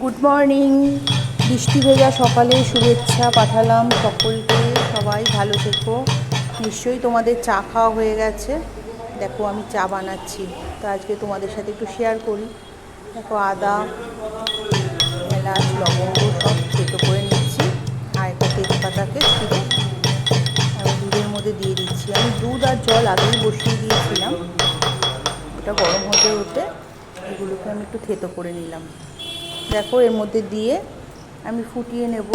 Good morning. বৃষ্টি ভেজা সকালে শুভেচ্ছা পাঠালাম সকলকে। সবাই ভালো থেকো। নিশ্চয়ই তোমাদের চা খাওয়া হয়ে গেছে। দেখো আমি চা বানাচ্ছি, তো আজকে তোমাদের সাথে একটু শেয়ার করি। দেখো আদা, এলাচ, লবঙ্গ সব থেতো করে নিচ্ছি, আর একটা তেজপাতাকে ছিঁড়ে আমি দুধের মধ্যে দিয়ে দিচ্ছি। আমি দুধ আর জল আগেই বসিয়ে দিয়েছিলাম, ওটা গরম হতে হতে এগুলোকে আমি একটু থেতো করে নিলাম। দেখো এর মধ্যে দিয়ে আমি ফুটিয়ে নেব।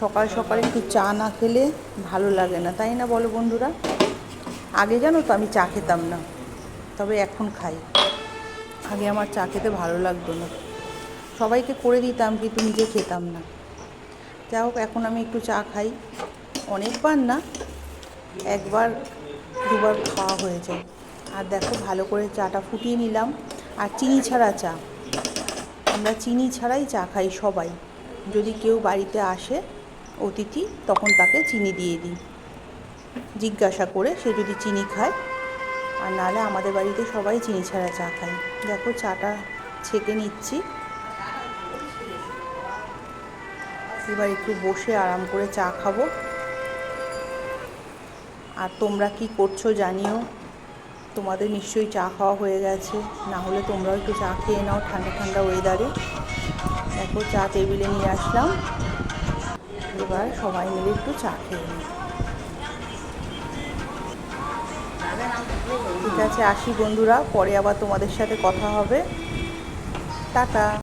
সকাল সকাল একটু চা না খেলে ভালো লাগে না, তাই না বলো বন্ধুরা? আগে জানো তো আমি চা খেতাম না, তবে এখন খাই। আগে আমার চা খেতে ভালো লাগতো না, সবাইকে করে দিতাম কিন্তু নিজে খেতাম না। যাই হোক, এখন আমি একটু চা খাই, অনেকবার না, একবার দুবার খাওয়া হয়ে যায়। আর দেখো ভালো করে চাটা ফুটিয়ে নিলাম। আর চিনি ছাড়া চা, আমরা চিনি ছাড়াই চা খাই সবাই। যদি কেউ বাড়িতে আসে অতিথি, তখন তাকে চিনি দিয়ে দিই, জিজ্ঞাসা করে সে যদি চিনি খায়। আর নাহলে আমাদের বাড়িতে সবাই চিনি ছাড়া চা খায়। দেখো চাটা ছেঁকে নিচ্ছি, এবার একটু বসে আরাম করে চা খাবো। আর তোমরা কি করছো জানিও, তোমাদের নিশ্চয়ই চা খাওয়া হয়ে গেছে, না হলে তোমরাও একটু চা খেয়ে নাও ঠান্ডা ঠান্ডা ওয়েদারে। দেখো চা টেবিলে নিয়ে আসলাম, এবার সবাই মিলে একটু চা খেয়ে নিই। ঠিক আছে, আসি বন্ধুরা, পরে আবার তোমাদের সাথে কথা হবে। টাটা।